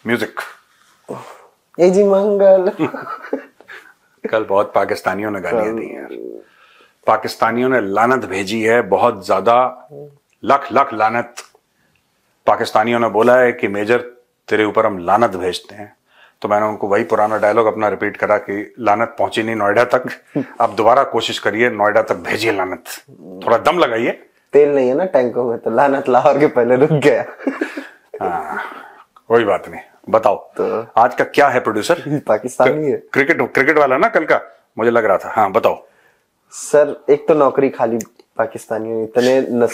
Music. ए जी मंगल। कल बहुत पाकिस्तानियों ने गालियां दी यार। पाकिस्तानियों ने लानत भेजी है बहुत ज्यादा, लख लख लानत। पाकिस्तानियों ने बोला है कि मेजर तेरे ऊपर हम लानत भेजते हैं। तो मैंने उनको वही पुराना डायलॉग अपना रिपीट करा कि लानत पहुंची नहीं नोएडा तक, अब दोबारा कोशिश करिए नोएडा तक भेजिए लानत, थोड़ा दम लगाइए। तेल नहीं है ना टैंकों में, तो लानत लाहौर के पहले रुक गया। हाँ, कोई बात नहीं। बताओ तो आज का क्या है प्रोड्यूसर? पाकिस्तानी है क्रिकेट वाला ना कल का, मुझे लग रहा था। हाँ बताओ सर। एक तो नौकरी खाली पाकिस्तानियों इतने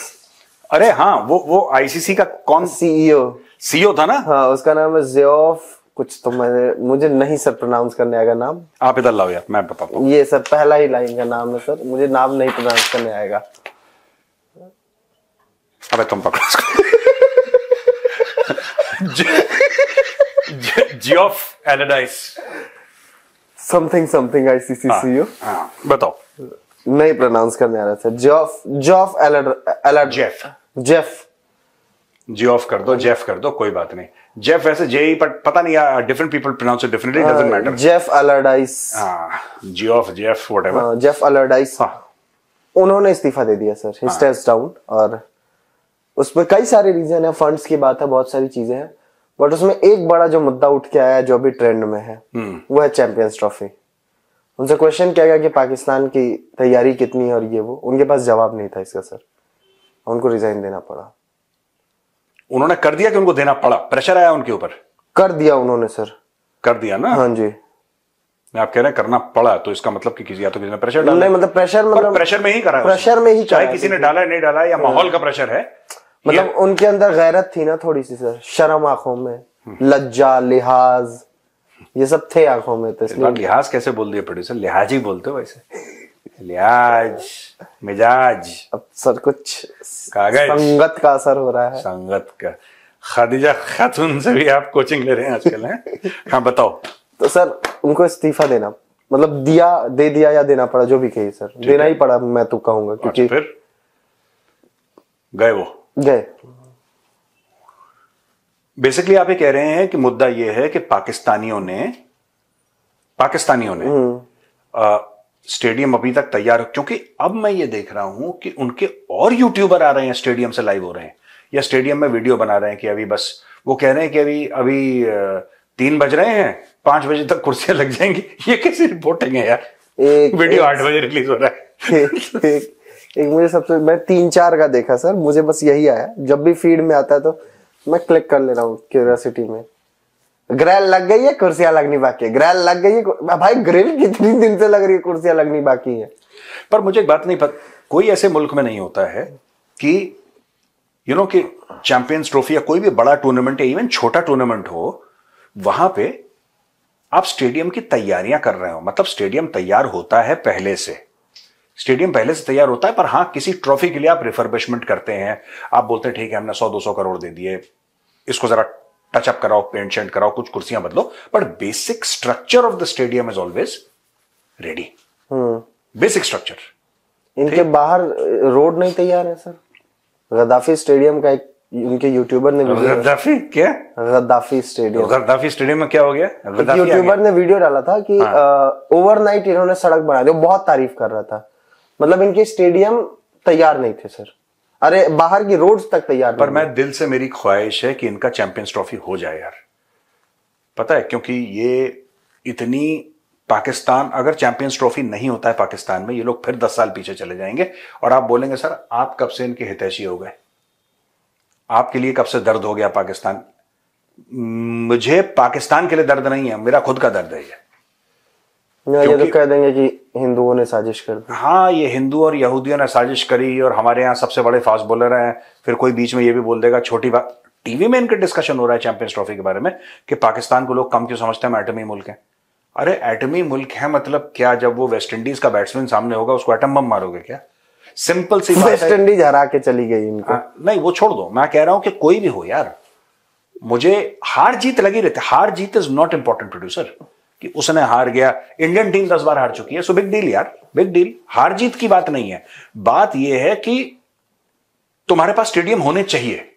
अरे हाँ, वो आईसीसी का कौन सीईओ था ना? हाँ, उसका नाम है ज़ियोफ कुछ, तो मुझे नहीं सर प्रोनाउंस करने आएगा नाम। आप इधर लाओ यार, मैं बताता हूँ। ये सर पहला ही लाइन का नाम है सर, मुझे नाम नहीं प्रोनाउंस करने आएगा। अबे तुम पकड़ो इसको। Geoff Allardice something ICC CEO. हाँ बताओ। नहीं प्रोनाउंस करने आ रहा सर। जॉफ जेफ जियोफ कर दो, जेफ कर दो, कोई बात नहीं। जेफ वैसे जेई पर पता नहीं यार, different people pronounce it differently, doesn't matter. Jeff Allardice. हाँ, Geoff, Jeff, whatever. Jeff Allardice. उन्होंने इस्तीफा दे दिया सर, ही स्टेप्स डाउन। और उसमें कई सारे रीजन है, फंड्स की बात है, बहुत सारी चीजें हैं, बट उसमें एक बड़ा जो मुद्दा उठ के आया जो अभी ट्रेंड में है वो है चैंपियंस ट्रॉफी। उनसे क्वेश्चन किया गया कि पाकिस्तान की तैयारी कितनी है और ये वो, उनके पास जवाब नहीं था इसका सर, उनको रिजाइन देना पड़ा। उन्होंने कर दिया कि उनको देना पड़ा? प्रेशर आया उनके ऊपर? कर दिया उन्होंने सर। कर दिया ना? हाँ जी। आप कह रहे हैं करना पड़ा, तो इसका मतलब कि किसी या तो किसी ने प्रेशर डाला? नहीं मतलब प्रेशर में ही करा है, प्रेशर में ही, चाहे किसी ने डाला नहीं डाला, या माहौल का प्रेशर है। मतलब उनके अंदर गैरत थी ना थोड़ी सी सर, शर्म आंखों में, लज्जा, लिहाज, ये सब थे आंखों में। तो इसलिए लिहाज कैसे बोल दिया प्रोड्यूसर? लिहाज ही बोलते हो वैसे। लिहाज, मिजाज। अब सर कुछ कागज, संगत का असर हो रहा है। संगत का। खादिजा खातून से भी आप कोचिंग ले रहे हैं आजकल हैं? हाँ बताओ। तो सर उनको इस्तीफा देना मतलब दे दिया या देना पड़ा, जो भी कही सर, देना ही पड़ा मैं तो कहूंगा, क्योंकि फिर गए वो गए। बेसिकली आप ये कह रहे हैं कि मुद्दा ये है कि पाकिस्तानियों ने स्टेडियम अभी तक तैयार, क्योंकि अब मैं ये देख रहा हूं कि उनके और यूट्यूबर आ रहे हैं स्टेडियम से लाइव हो रहे हैं, या स्टेडियम में वीडियो बना रहे हैं कि अभी बस वो कह रहे हैं कि अभी 3 बज रहे हैं, 5 बजे तक कुर्सियां लग जाएंगी। ये कैसी रिपोर्टिंग है यार? वीडियो 8 बजे रिलीज हो रहा है। एक मुझे सबसे, मैं 3-4 का देखा सर, मुझे बस यही आया, जब भी फीड में आता है तो मैं क्लिक कर ले रहा हूँ क्यूरियोसिटी में। ग्रिल लग गई है, कुर्सियां लगनी बाकी है, ग्रिल लग गई है। भाई ग्रिल कितनी दिन से लग रही है, कुर्सियां लगनी बाकी है। पर मुझे एक बात नहीं पता, कोई ऐसे मुल्क में नहीं होता है कि कि चैंपियंस ट्रॉफी या कोई भी बड़ा टूर्नामेंट या इवन छोटा टूर्नामेंट हो, वहां पे आप स्टेडियम की तैयारियां कर रहे हो। मतलब स्टेडियम तैयार होता है पहले से, स्टेडियम पहले से तैयार होता है, पर हां किसी ट्रॉफी के लिए आप रिफर्बिशमेंट करते हैं। आप बोलते हैं ठीक है हमने 100-200 करोड़ दे दिए, इसको जरा टचअप कराओ, पेंट शेंट कराओ, कुछ कुर्सियां बदलो, but basic structure of the stadium is always ready. Basic structure. इनके बाहर रोड नहीं तैयार है सर। गद्दाफी स्टेडियम का एक उनके यूट्यूबर ने गद्दाफी क्या? गद्दाफी स्टेडियम में क्या हो गया? यूट्यूबर ने वीडियो डाला था कि ओवरनाइट इन्होंने सड़क बना दी, बहुत तारीफ कर रहा था। मतलब इनके स्टेडियम तैयार नहीं थे सर, अरे बाहर की रोड्स तक तैयार नहीं। पर मैं दिल से, मेरी ख्वाहिश है कि इनका चैंपियंस ट्रॉफी हो जाए यार। पता है, क्योंकि ये इतनी, पाकिस्तान अगर चैंपियंस ट्रॉफी नहीं होता है पाकिस्तान में, ये लोग फिर 10 साल पीछे चले जाएंगे और आप बोलेंगे सर आप कब से इनके हितैषी हो गए, आपके लिए कब से दर्द हो गया पाकिस्तान। मुझे पाकिस्तान के लिए दर्द नहीं है, मेरा खुद का दर्द है ये। तो कह देंगे कि हिंदुओं ने साजिश कर दी। हाँ, ये हिंदू और यहूदियों ने साजिश करी और हमारे यहाँ सबसे बड़े फास्ट बॉलर हैं। फिर कोई बीच में ये भी बोल देगा, छोटी बात, टीवी में इनके डिस्कशन हो रहा है चैंपियंस ट्रॉफी के बारे में कि पाकिस्तान को लोग कम क्यों समझते हैं, हम एटमी मुल्क हैं। अरे एटमी मुल्क है मतलब क्या? जब वो वेस्ट इंडीज का बैट्समैन सामने होगा उसको एटम बम मारोगे क्या? सिंपल सी बात है। वेस्ट इंडीज हरा के चली गई इनको। नहीं वो छोड़ दो, मैं कह रहा हूं कि कोई भी हो यार, मुझे हार जीत लगी रहती। हार जीत इज नॉट इंपॉर्टेंट प्रोड्यूसर, कि उसने हार गया, इंडियन टीम 10 बार हार चुकी है, सो बिग डील यार, बिग डील। हार जीत की बात नहीं है, बात यह है कि तुम्हारे पास स्टेडियम होने चाहिए।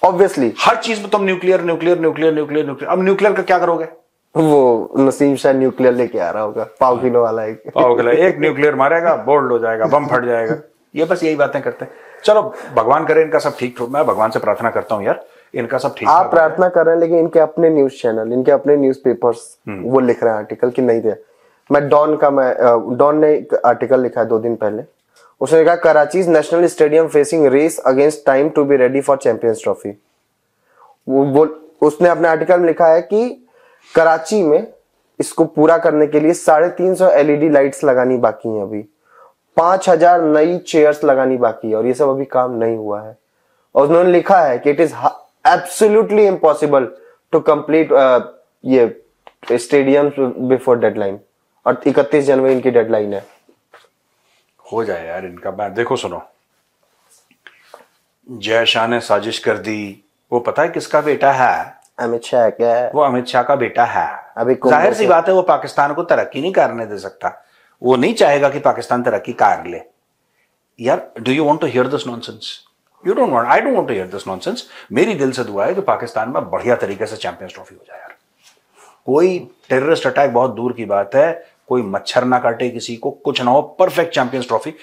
ऑब्वियसली हर चीज में तुम nuclear nuclear nuclear nuclear nuclear, अब न्यूक्लियर का क्या करोगे? वो नसीम शाह न्यूक्लियर लेके आ रहा होगा, पाव किलो वाला एक पाव किलो, एक न्यूक्लियर मारेगा, बोल्ड हो जाएगा, बम फट जाएगा। ये बस यही बातें करते हैं। चलो भगवान करे इनका सब ठीक हो, मैं भगवान से प्रार्थना करता हूँ यार इनका सब ठीक। आप प्रार्थना कर रहे हैं, लेकिन इनके अपने न्यूज चैनल, इनके अपने न्यूज़पेपर्स वो लिख रहे हैं आर्टिकल कि नहीं दिया। डॉन ने एक आर्टिकल लिखा है 2 दिन पहले, उसने कहा Karachi national stadium facing race against time to be ready for champions trophy. वो उसने अपने आर्टिकल में लिखा है कि कराची में इसको पूरा करने के लिए 350 एलईडी लाइट्स लगानी बाकी हैं, अभी 5000 नई चेयर्स लगानी बाकी है, और ये सब अभी काम नहीं हुआ है। और उन्होंने लिखा है कि it is absolutely impossible to complete ये स्टेडियम बिफोर डेडलाइन, और 31 जनवरी इनकी डेडलाइन है। हो जाए यार इनका। मैं देखो सुनो, जय शाह ने साजिश कर दी, वो पता है किसका बेटा है? अमित शाह क्या है? वो अमित शाह का बेटा है। अभी जाहिर सी बात है वो पाकिस्तान को तरक्की नहीं करने दे सकता, वो नहीं चाहेगा कि पाकिस्तान तरक्की कर ले। यार do you want to hear this nonsense? You don't want, I don't want to hear this nonsense. मेरी दिल से दुआ है कि पाकिस्तान में बढ़िया तरीके से चैंपियंस ट्रॉफी हो जाए यार। कोई टेररिस्ट अटैक बहुत दूर की बात है, कोई मच्छर ना काटे किसी को, कुछ ना हो, परफेक्ट चैंपियंस ट्रॉफी।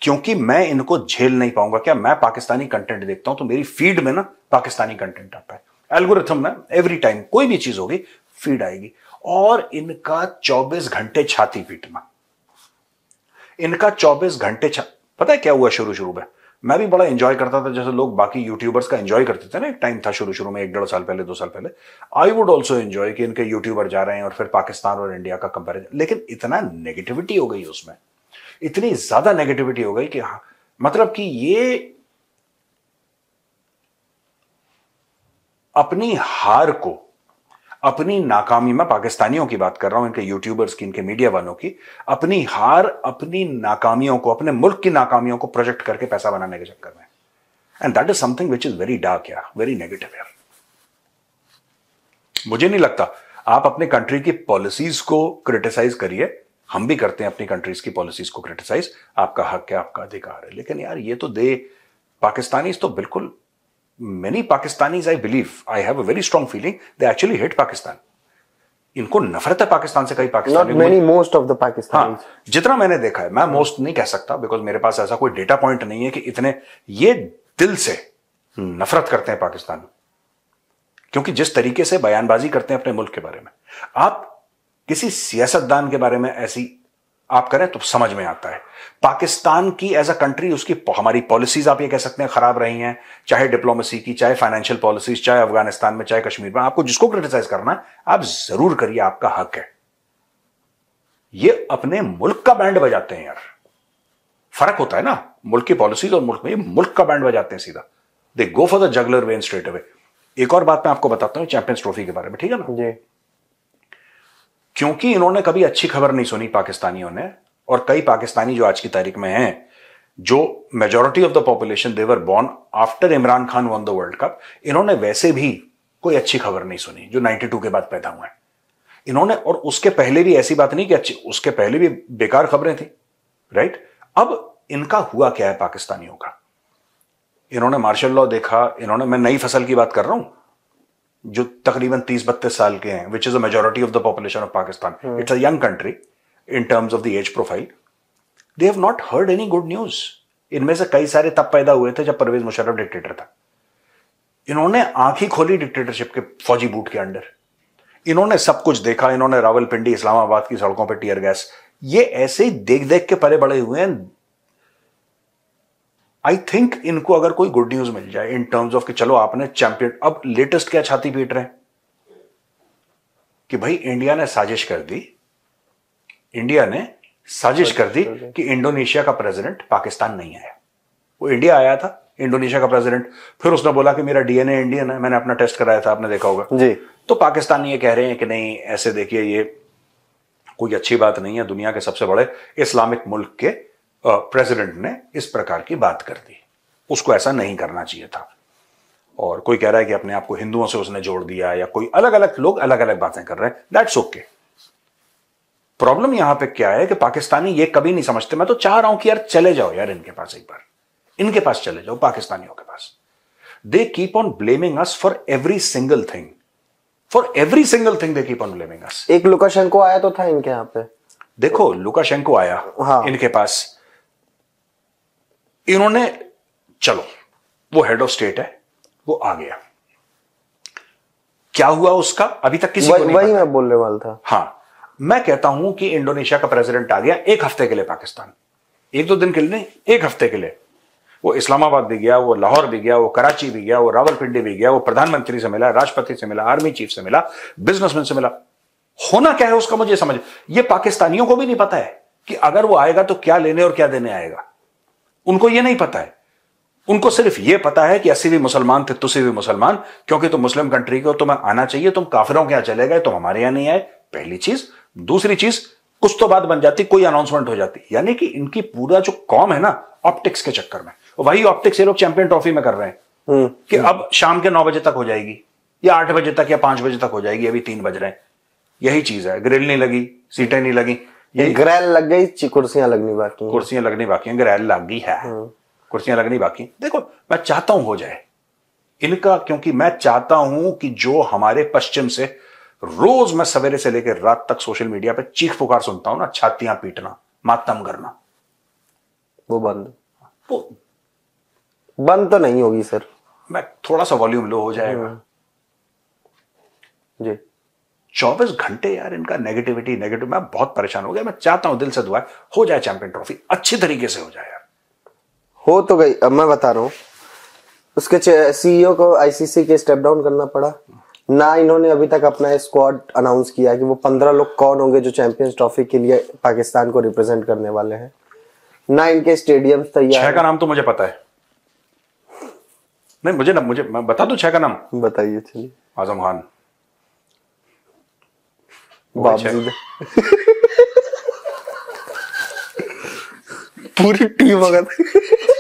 क्योंकि मैं इनको झेल नहीं पाऊंगा। क्या मैं पाकिस्तानी कंटेंट देखता हूं तो मेरी फीड में ना पाकिस्तानी कंटेंट आता है, एल्गोरिथम में एवरी टाइम कोई भी चीज होगी फीड आएगी। और इनका 24 घंटे छाती पीटना, इनका 24 घंटे पता है क्या हुआ? शुरू में मैं भी बड़ा एंजॉय करता था, जैसे लोग बाकी यूट्यूबर्स का एंजॉय करते थे ना, एक टाइम था शुरू में, 1-1.5 साल पहले, 2 साल पहले। आई वुड ऑल्सो एंजॉय कि इनके यूट्यूबर जा रहे हैं और फिर पाकिस्तान और इंडिया का कंपेरिजन। लेकिन इतना नेगेटिविटी हो गई उसमें, इतनी ज्यादा नेगेटिविटी हो गई कि हाँ, मतलब कि ये अपनी हार को, अपनी नाकामी, मैं पाकिस्तानियों की बात कर रहा हूं, इनके यूट्यूबर्स की, इनके मीडिया वालों की, अपनी हार, अपनी नाकामियों को, अपने मुल्क की नाकामियों को प्रोजेक्ट करके पैसा बनाने के चक्कर में। And that is something which is very dark यार, वेरी नेगेटिव यार। मुझे नहीं लगता, आप अपने कंट्री की पॉलिसीज को क्रिटिसाइज करिए, हम भी करते हैं अपनी कंट्रीज की पॉलिसीज को क्रिटिसाइज, आपका हक है, आपका अधिकार है। लेकिन यार ये तो पाकिस्तानीज तो बिल्कुल, many Pakistanis, I believe, I have a very strong feeling, they actually hate Pakistan. इनको नफरत है पाकिस्तान से। कई Pakistani, Not many, most of the Pakistanis. हाँ, जितना मैंने देखा है, मैं मोस्ट नहीं कह सकता बिकॉज मेरे पास ऐसा कोई डेटा पॉइंट नहीं है कि इतने ये दिल से नफरत करते हैं पाकिस्तान, क्योंकि जिस तरीके से बयानबाजी करते हैं अपने मुल्क के बारे में। आप किसी सियासतदान के बारे में ऐसी आप करें तो समझ में आता है। पाकिस्तान की एज अ कंट्री, उसकी हमारी पॉलिसीज आप ये कह सकते हैं खराब रही हैं, चाहे डिप्लोमेसी की, चाहे फाइनेंशियल पॉलिसीज, चाहे अफगानिस्तान में, चाहे कश्मीर में। आपको जिसको क्रिटिसाइज करना है आप जरूर करिए, आपका हक है। ये अपने मुल्क का बैंड बजाते हैं यार, फर्क होता है ना मुल्क की पॉलिसीज और मुल्क में। ये मुल्क का बैंड बजाते हैं सीधा, they go for the jugular vein straight away. एक और बात मैं आपको बताता हूं चैंपियंस ट्रॉफी के बारे में, ठीक है ना जी। क्योंकि इन्होंने कभी अच्छी खबर नहीं सुनी पाकिस्तानियों ने, और कई पाकिस्तानी जो आज की तारीख में हैं, जो majority of the population they were born after Imran Khan won the world cup, इन्होंने वैसे भी कोई अच्छी खबर नहीं सुनी जो 92 के बाद पैदा हुए हैं इन्होंने। और उसके पहले भी ऐसी बात नहीं कि अच्छी, उसके पहले भी बेकार खबरें थी, राइट। अब इनका हुआ क्या है पाकिस्तानियों का? इन्होंने मार्शल लॉ देखा, इन्होंने, मैं नई फसल की बात कर रहा हूं, जो तकरीबन 30-32 साल के हैं, which is a majority of the population of Pakistan. It's a young country in terms of the age profile. They have not heard any good news. इनमें से कई सारे तब पैदा हुए थे जब परवेज मुशर्रफ डिक्टेटर था। इन्होंने आंख ही खोली डिक्टेटरशिप के फौजी बूट के अंडर। इन्होंने सब कुछ देखा, इन्होंने रावलपिंडी, इस्लामाबाद की सड़कों पर टीयर गैस, ये ऐसे ही देख देख के पले बड़े हुए हैं। आई थिंक इनको अगर कोई गुड न्यूज मिल जाए इन टर्म्स ऑफ कि चलो आपने चैंपियन, अब लेटेस्ट क्या छाती पीट रहे हैं कि भाई इंडिया ने साजिश कर दी, इंडिया ने साजिश कर दी कि इंडोनेशिया का प्रेसिडेंट पाकिस्तान नहीं आया। वो इंडिया आया था, इंडोनेशिया का प्रेसिडेंट, फिर उसने बोला कि मेरा डीएनए इंडियन है, मैंने अपना टेस्ट कराया था, आपने देखा होगा जी। तो पाकिस्तानी ये कह रहे हैं कि नहीं, ऐसे देखिए ये कोई अच्छी बात नहीं है, दुनिया के सबसे बड़े इस्लामिक मुल्क के प्रेसिडेंट ने इस प्रकार की बात कर दी, उसको ऐसा नहीं करना चाहिए था। और कोई कह रहा है कि अपने आप को हिंदुओं से उसने जोड़ दिया, या कोई अलग अलग लोग अलग अलग बातें कर रहे हैं, दैट्स ओके। प्रॉब्लम यहां पे क्या है कि पाकिस्तानी ये कभी नहीं समझते। मैं तो चाह रहा हूं कि यार चले जाओ यार इनके पास, एक बार इनके पास चले जाओ, पाकिस्तानियों के पास। They keep on blaming us for every single thing, for every single thing they keep on blaming us. एक लुकाशेंको आया तो था इनके यहाँ पे, देखो लुकाशेंको आया हाँ। इनके पास, इन्होंने, चलो वो हेड ऑफ स्टेट है, वो आ गया, क्या हुआ उसका अभी तक किसी को नहीं वही पता। मैं बोलने वाला था। हाँ, मैं कहता हूं कि इंडोनेशिया का प्रेसिडेंट आ गया एक हफ्ते के लिए पाकिस्तान, एक दो दिन के लिए नहीं, एक हफ्ते के लिए। वो इस्लामाबाद भी गया, वो लाहौर भी गया, वो कराची भी गया, वो रावलपिंडी भी गया, वो प्रधानमंत्री से मिला, राष्ट्रपति से मिला, आर्मी चीफ से मिला, बिजनेसमैन से मिला। होना क्या है उसका मुझे समझ, ये पाकिस्तानियों को भी नहीं पता है कि अगर वो आएगा तो क्या लेने और क्या देने आएगा, उनको ये नहीं पता है। उनको सिर्फ ये पता है कि अस्सी भी मुसलमान थे, तुसी भी मुसलमान, क्योंकि तुम मुस्लिम कंट्री के हो, तुम्हें आना चाहिए, तुम काफिरों के यहां चले गए, तुम हमारे यहां नहीं आए, पहली चीज। दूसरी चीज, कुछ तो बात बन जाती, कोई अनाउंसमेंट हो जाती, यानी कि इनकी पूरा जो कॉम है ना ऑप्टिक्स के चक्कर में, वही ऑप्टिक्स ये लोग चैंपियन ट्रॉफी में कर रहे हैं कि अब शाम के 9 बजे तक हो जाएगी, या 8 बजे तक, या 5 बजे तक हो जाएगी, अभी 3 बज रहे हैं। यही चीज है, ग्रिल नहीं लगी, सीटें नहीं लगी, ये ग्रैल लग गई, कुर्सियां लगनी बाकी हैं। कुर्सियां लगनी बाकी हैं, ग्रैल लग गई है, कुर्सियां लगनी बाकी। देखो मैं चाहता हूं हो जाए इनका, क्योंकि मैं चाहता हूं कि जो हमारे पश्चिम से रोज मैं सवेरे से लेकर रात तक सोशल मीडिया पे चीख पुकार सुनता हूं ना, छातियां पीटना, मातम करना, वो बंद, वो बंद तो नहीं होगी सर। मैं थोड़ा सा वॉल्यूम लो हो जाएगा जी। 24 घंटे यार इनका नेगेटिविटी नेगेटिव, मैं बहुत परेशान हो गया। मैं चाहता हूं दिल से दुआ हो जाए, चैंपियन ट्रॉफी अच्छी तरीके से हो जाए यार। हो तो गई, अब मैं बता रहा हूं, उसके सीईओ को आईसीसी के स्टेप डाउन करना पड़ा ना। इन्होंने अभी तक अपना स्क्वाड अनाउंस किया कि वो 15 लोग कौन होंगे जो चैंपियंस ट्रॉफी के लिए पाकिस्तान को रिप्रेजेंट करने वाले हैं, ना इनके स्टेडियम तैयार। 6 का नाम तो मुझे पता है, नहीं मुझे मैं बता दूं 6 का नाम। बताइए चलिए। आजम खान, बाबजी पूरी टीम अगर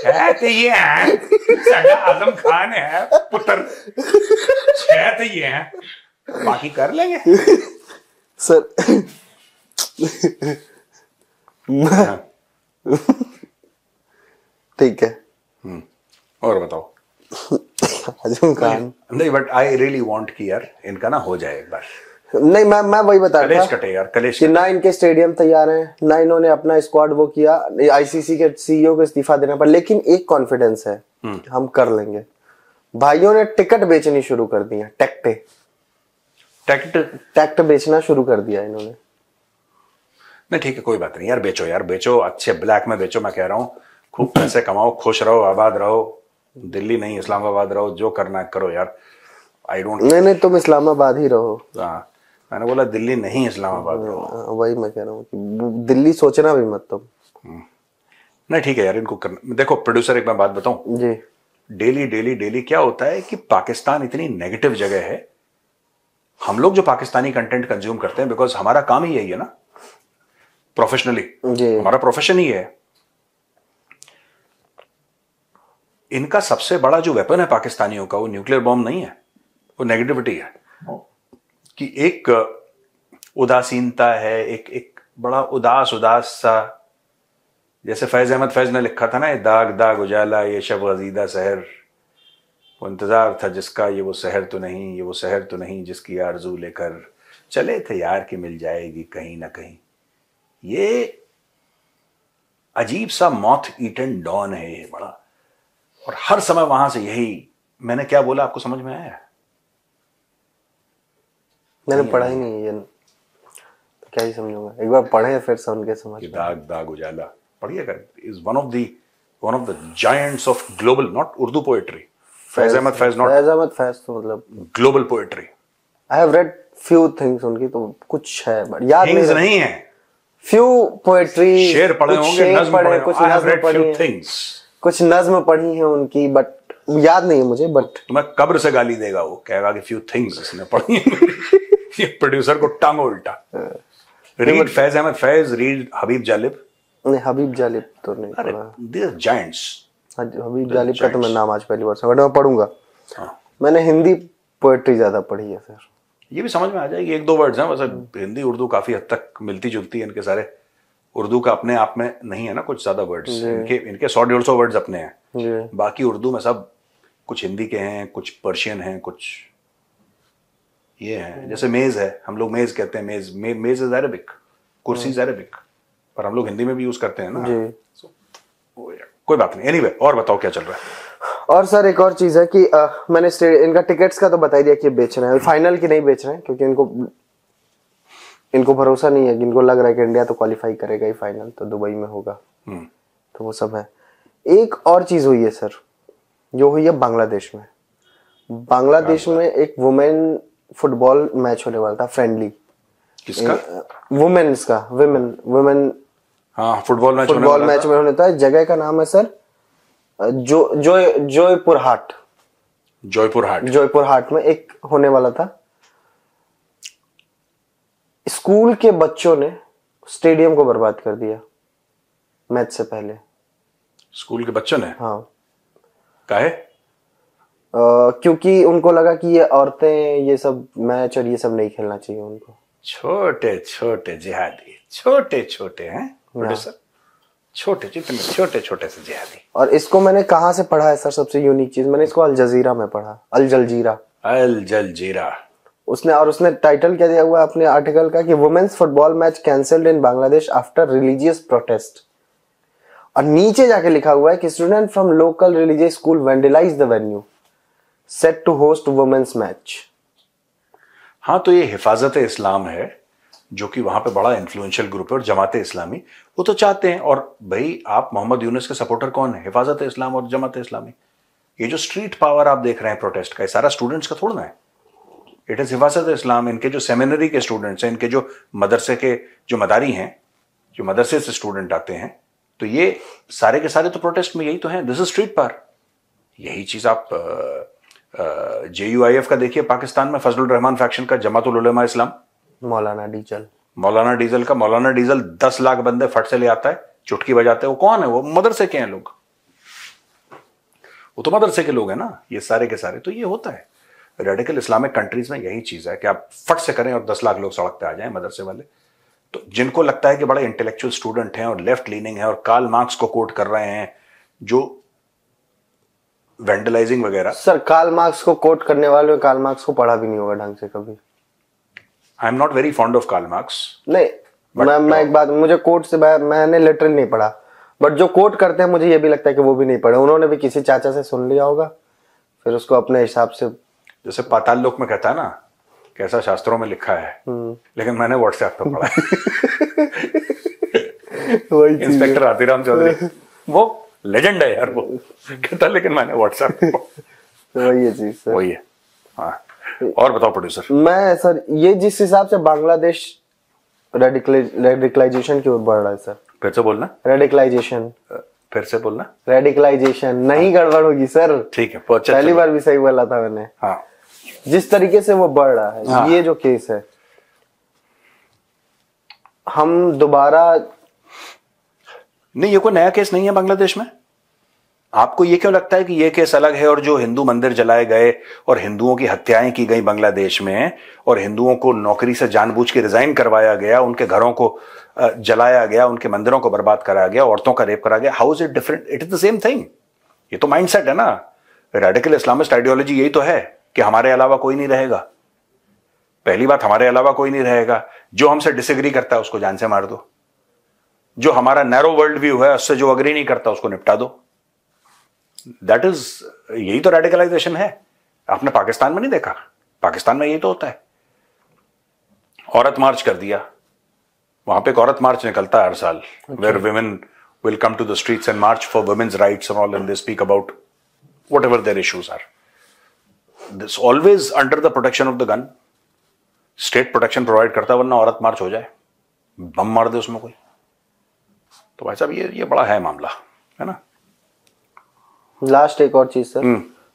है तो ये है, साडा आजम खान है पुत्र, है तो ये है, बाकी कर लेंगे सर। ठीक है, और बताओ। आजम खान नहीं, बट आई रियली वांट कि यार इनका ना हो जाए एक बार। नहीं, मैं वही बता रहा कलेश था कटे यार, कलेश कि ना इनके स्टेडियम तैयार हैं, ना इन्होंने अपना स्क्वाड वो किया, आईसीसी के सीईओ को इस्तीफा देना पड़ा, लेकिन एक कॉन्फिडेंस है, हम कर लेंगे। भाइयों ने टिकट बेचनी शुरू कर दी है, टैक्ट बेचना शुरू कर दिया इन्होंने। नहीं ठीक है, कोई बात नहीं यार, बेचो यार, बेचो, अच्छे ब्लैक में बेचो। मैं कह रहा हूँ खूब पैसे कमाओ, खुश रहो, आबाद रहो, दिल्ली नहीं इस्लामाबाद रहो, जो करना है करो यार। आई डोंट, नहीं तुम इस्लामाबाद ही रहो। हाँ, मैंने बोला दिल्ली नहीं इस्लामाबाद रहो। वही मैं कह रहा हूँ कि दिल्ली सोचना भी मत तुम। नहीं ठीक है यार, इनको करना। देखो प्रोड्यूसर, एक मैं बात बताऊं, जी, डेली डेली डेली क्या होता है कि पाकिस्तान इतनी नेगेटिव जगह है, हम लोग जो पाकिस्तानी कंटेंट कंज्यूम करते हैं, बिकॉज हमारा काम ही यही है ना, प्रोफेशनली हमारा प्रोफेशन ही है। इनका सबसे बड़ा जो वेपन है पाकिस्तानियों का, वो न्यूक्लियर बॉम्ब नहीं है, वो नेगेटिविटी है। कि एक उदासीनता है, एक बड़ा उदास सा, जैसे फैज अहमद फैज ने लिखा था ना, ये दाग दाग उजाला, ये शब गजीदा सहर, वो इंतजार था जिसका, ये वो सहर तो नहीं, ये वो सहर तो नहीं जिसकी आरजू लेकर चले थे यार कि मिल जाएगी कहीं ना कहीं। ये अजीब सा मॉथ ईटन डॉन है ये बड़ा, और हर समय वहां से यही, मैंने क्या बोला आपको समझ में आया? मैंने पढ़ा ही नहीं है, तो क्या ही समझूंगा, एक बार पढ़े फिर सुन के समझ। दाग दाग उजाला पढ़िएगा, is one of the giants of global, not Urdu poetry, Faiz Ahmad Faiz, not Faiz Ahmad Faiz, तो मतलब global poetry. I have read few things उनकी, तो कुछ है बट याद नहीं है। फ्यू पोएट्री, शेर पढ़े होंगे, नज्म पढ़े, कुछ नज्म पढ़ी, कुछ नज्म पढ़ी है उनकी, बट याद नहीं है मुझे। बट तुम्हें कब्र से गाली देगा वो, कहेगा कि फ्यू थिंग्स इसने पढ़ी है। ये प्रोड्यूसर को टांगो उल्टा। Read Faiz Ahmad Faiz, read Habib Jalib. नहीं, हबीब जालिब तो नहीं पढ़ा। They are giants. Habib Jalib का तो मैं नाम आज पहली बार सुना, बट मैं पढ़ूंगा। मैंने हिंदी पोएट्री ज्यादा पढ़ी है सर। ये भी समझ में आ जाएगी, 1-2 वर्ड्स हैं, वैसे हिंदी उर्दू काफी हद तक मिलती जुलती है इनके सारे। उर्दू का अपने आप में नहीं है ना कुछ ज्यादा वर्ड्स, इनके 100-150 वर्ड्स अपने हैं, बाकी उर्दू में सब कुछ हिंदी के हैं, कुछ पर्शियन हैं, कुछ ये हैं। जैसे मेज है, हम लोग मेज कहते हैं, मेज इज अरेबिक, कुर्सी इज अरेबिक, पर हम लोग हिंदी में भी यूज करते हैं ना जी। कोई बात नहीं। एनीवे, और बताओ क्या चल रहा है? और सर एक और चीज है कि मैंने इनका टिकट्स का तो बता ही दिया कि बेच रहे हैं, फाइनल की नहीं बेच रहे हैं क्योंकि इनको भरोसा नहीं है कि इनको लग रहा है कि इंडिया तो क्वालिफाई करेगा ही फाइनल, तो दुबई में होगा। तो वो सब है। एक और चीज हुई है सर, जो हुई है बांग्लादेश में। बांग्लादेश में एक वुमेन फुटबॉल मैच होने वाला था, फ्रेंडली। किसका? वुमेन्स का, वुमेन हाँ, फुटबॉल मैच में होने था। जगह का नाम है सर जयपुर हाट में एक होने वाला था। स्कूल के बच्चों ने स्टेडियम को बर्बाद कर दिया मैच से पहले। स्कूल के बच्चों ने? हाँ। काहे? क्योंकि उनको लगा कि ये औरतें ये सब मैच और ये सब नहीं खेलना चाहिए उनको। छोटे छोटे जिहादी, छोटे छोटे हैं प्रोड्यूसर, छोटे जितने छोटे छोटे से जिहादी। और इसको मैंने कहाँ से पढ़ा है सर? सबसे यूनिक चीज मैंने इसको अल जजीरा में पढ़ा। अल जलजीरा। उसने टाइटल क्या दिया हुआ है अपने आर्टिकल का कि women's football match cancelled in Bangladesh after religious protest. और नीचे जाके लिखा हुआ है कि student from local religious school vandalise the venue set to host women's match. हाँ, तो ये हिफाजत इस्लाम है जो कि वहां पे बड़ा इन्फ्लुएंशियल ग्रुप है, और जमात इस्लामी वो तो चाहते हैं। और भाई, आप मोहम्मद यूनुस के सपोर्टर कौन है? हिफाजत इस्लाम और जमात इस्लामी। ये जो स्ट्रीट पावर आप देख रहे हैं प्रोटेस्ट का, ये सारा स्टूडेंट्स का थोड़ा है। इट इज हिफाजत इस्लाम। इनके जो सेमिनरी के स्टूडेंट्स हैं, इनके जो मदरसे के जो मदारी हैं, जो मदरसे से स्टूडेंट आते हैं, तो ये सारे के सारे तो प्रोटेस्ट में यही तो हैं। This is street power. यही चीज आप JUIF का देखिए पाकिस्तान में, फजलुर रहमान फैक्शन का, जमातुल उलमा इस्लाम, मौलाना डीजल 10 लाख बंदे फट से ले आता है, चुटकी बजाते हैं। वो कौन है? वो मदरसे के हैं लोग, वो तो मदरसे के लोग हैं ना, ये सारे के सारे। तो ये होता है रेडिकल इस्लामिक कंट्रीज में, यही चीज है कि आप फट से करें और 10 लाख लोग सड़क पे आ जाएं, मदरसे वाले। तो जिनको लगता है कि बड़े इंटेलेक्चुअल स्टूडेंट हैं और लेफ्ट लीनिंग है और कार्ल मार्क्स को कोट कर रहे हैं, जो वेंडलाइजिंग वगैरह। सर कार्ल मार्क्स को कोट करने वाले कार्ल मार्क्स को पढ़ा भी नहीं होगा ढंग से कभी। I am not very fond of Karl Marx. नहीं, मैं एक बात, मुझे कोट से मैंने लिटरली नहीं पढ़ा, बट जो कोट करते हैं मुझे ये भी लगता है कि वो भी नहीं पढ़े। उन्होंने भी किसी चाचा से सुन लिया होगा, फिर उसको अपने हिसाब से। जैसे पाताल लोक में कहता है ना, कैसा शास्त्रों में लिखा है, लेकिन मैंने व्हाट्सएप पे पढ़ा है। इंस्पेक्टर आतिराम चौधरी, वो लेजेंड है यार, वो कहता, लेकिन मैंने व्हाट्सएप पे वही है चीज सर, वही है। हाँ, और बताओ प्रोड्यूसर। मैं सर ये जिस हिसाब से बांग्लादेश रेडिकलाइजेशन की ओर बढ़ रहा है सर। फिर से बोलना। रेडिकलाइजेशन। फिर से बोलना। रेडिकलाइजेशन नहीं, गड़बड़ होगी सर। ठीक है, पहली बार भी सही बोला था मैंने। हाँ, जिस तरीके से वो बढ़ रहा है, हाँ। ये जो केस है, हम दोबारा नहीं, ये कोई नया केस नहीं है बांग्लादेश में। आपको ये क्यों लगता है कि ये केस अलग है, और जो हिंदू मंदिर जलाए गए और हिंदुओं की हत्याएं की गई बांग्लादेश में, और हिंदुओं को नौकरी से जानबूझ के रिजाइन करवाया गया, उनके घरों को जलाया गया, उनके मंदिरों को बर्बाद कराया गया, औरतों का रेप करा गया, how is it different? It is the same thing. ये तो माइंडसेट है ना। रेडिकल इस्लामिस्ट आइडियोलॉजी यही तो है कि हमारे अलावा कोई नहीं रहेगा। पहली बात, हमारे अलावा कोई नहीं रहेगा। जो हमसे डिसएग्री करता है उसको जान से मार दो। जो हमारा नैरो वर्ल्ड व्यू है, उससे जो अग्री नहीं करता उसको निपटा दो। दैट इज, यही तो रेडिकलाइजेशन है। आपने पाकिस्तान में नहीं देखा? पाकिस्तान में यही तो होता है। औरत मार्च कर दिया, वहां पे एक औरत मार्च निकलता है हर साल, where women will come to the streets and march for women's rights and all, and they speak about whatever their issues are. This always under the protection of the gun. State protection provide करता है, वरना औरत मार्च हो जाए, बम मार दे उसमें कोई। तो भाई साहब, ये बड़ा है मामला, है ना। लास्ट एक और चीज सर,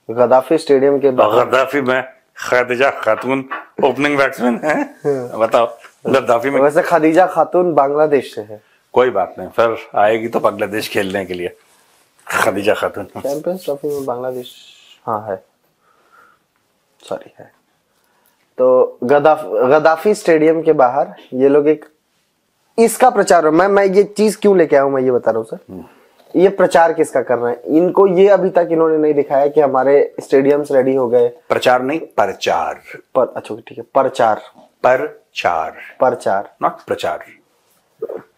गद्दाफी स्टेडियम के बाहर, गद्दाफी में खदीजा खातून ओपनिंग बैट्समैन है। बताओ, गद्दाफी में। वैसे खदीजा खातून बांग्लादेश से है। कोई बात नहीं, फिर आएगी तो बांग्लादेश खेलने के लिए खदीजा खातून। चैंपियंस ट्रॉफी में बांग्लादेश, हाँ है, सॉरी है। तो गद्दाफी स्टेडियम के बाहर ये लोग एक इसका प्रचार, मैं ये चीज क्यों लेके आया हूं, मैं ये बता रहा हूं सर। ये प्रचार किसका कर रहे हैं? इनको ये अभी तक इन्होंने नहीं दिखाया कि हमारे स्टेडियम्स रेडी हो गए। प्रचार नहीं, प्रचार। अच्छा ठीक है, प्रचार। प्रचार नॉट प्रचार।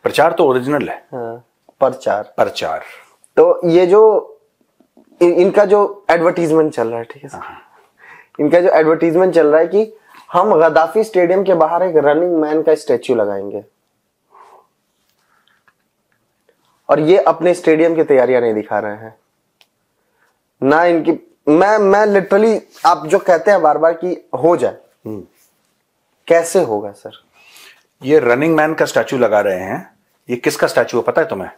प्रचार तो ओरिजिनल है। हाँ, प्रचार। तो ये जो इनका जो एडवर्टीजमेंट चल रहा है, ठीक है सर, इनका जो एडवर्टीजमेंट चल रहा है कि हम गद्दाफी स्टेडियम के बाहर एक रनिंग मैन का स्टैच्यू लगाएंगे, और ये अपने स्टेडियम की तैयारियां नहीं दिखा रहे हैं ना इनकी। मैं लिटरली, आप जो कहते हैं बार बार कि हो जाए, कैसे होगा सर? ये रनिंग मैन का स्टैचू लगा रहे हैं। ये किसका स्टैचू है पता है तुम्हें?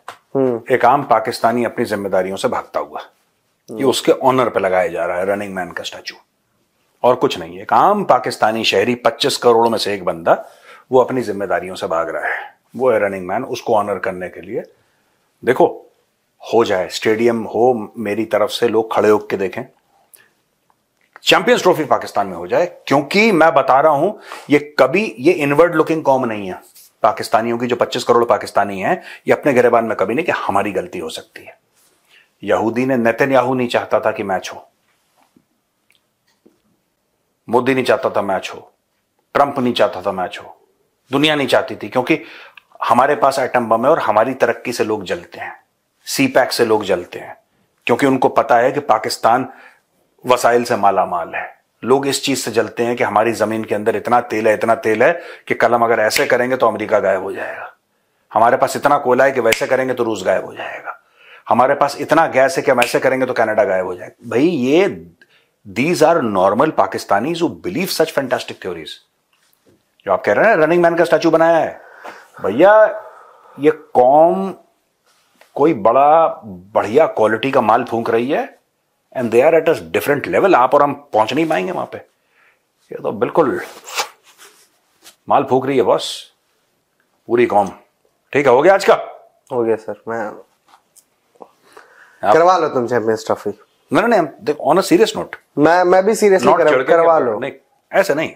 एक आम पाकिस्तानी अपनी जिम्मेदारियों से भागता हुआ, ये उसके ऑनर पे लगाया जा रहा है रनिंग मैन का स्टैचू, और कुछ नहीं है। एक आम पाकिस्तानी शहरी, 25 करोड़ में से एक बंदा, वो अपनी जिम्मेदारियों से भाग रहा है, वो है रनिंग मैन। उसको ऑनर करने के लिए देखो, हो जाए, स्टेडियम हो, मेरी तरफ से लोग खड़े होकर देखें, चैंपियंस ट्रॉफी पाकिस्तान में हो जाए। क्योंकि मैं बता रहा हूं, ये इनवर्ड लुकिंग कॉम नहीं है पाकिस्तानियों की, जो 25 करोड़ पाकिस्तानी हैं, ये अपने गिरेबान में कभी नहीं कि हमारी गलती हो सकती है। यहूदी ने, नेतन्याहू नहीं चाहता था कि मैच हो, मोदी नहीं चाहता था मैच हो, ट्रंप नहीं चाहता था मैच हो, दुनिया नहीं चाहती थी, क्योंकि हमारे पास एटम बम है और हमारी तरक्की से लोग जलते हैं, सीपैक से लोग जलते हैं, क्योंकि उनको पता है कि पाकिस्तान वसाइल से माला माल है। लोग इस चीज से जलते हैं कि हमारी जमीन के अंदर इतना तेल है कि कल हम अगर ऐसे करेंगे तो अमेरिका गायब हो जाएगा। हमारे पास इतना कोयला है कि वैसे करेंगे तो रूस गायब हो जाएगा। हमारे पास इतना गैस है कि हम ऐसे करेंगे तो कनाडा गायब हो जाएगा। भाई, ये these are normal Pakistanis who believe such fantastic theories. जो आप कह रहे हैं रनिंग मैन का स्टैचू बनाया है, भैया ये कौम कोई बड़ा बढ़िया क्वालिटी का माल फूंक रही है, and they are at a different level. आप और हम पहुंच नहीं पाएंगे वहां पे। ये तो बिल्कुल माल फूंक रही है बॉस, पूरी कौम। ठीक है, हो गया आज का? हो गया सर। मैं करवा लो तुम चैंपियंस ट्रॉफी। नहीं, देखो, ऑन अ सीरियस नोट, मैं भी सीरियसली करवा लो। नहीं, ऐसे नहीं।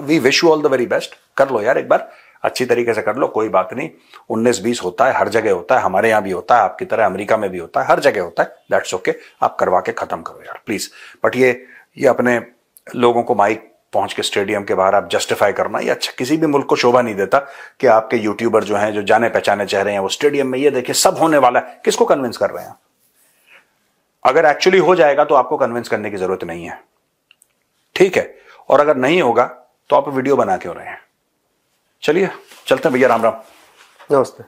We wish you all the very best. कर लो यार, एक बार अच्छी तरीके से कर लो, कोई बात नहीं। 19-20 होता है, हर जगह होता है, हमारे यहां भी होता है, आपकी तरह अमेरिका में भी होता है, हर जगह होता है। दैट्स ओके, आप करवा के खत्म करो यार प्लीज। बट ये अपने लोगों को माइक पहुंच के स्टेडियम के बाहर आप जस्टिफाई करना, ये अच्छा किसी भी मुल्क को शोभा नहीं देता कि आपके यूट्यूबर जो हैं, जो जाने पहचाने चेहरे हैं, वो स्टेडियम में ये देखिए सब होने वाला है। किसको कन्विंस कर रहे हैं? अगर एक्चुअली हो जाएगा तो आपको कन्विंस करने की जरूरत नहीं है, ठीक है? और अगर नहीं होगा तो आप वीडियो बना के हो रहे हैं। चलिए चलते हैं भैया, राम राम। नमस्ते।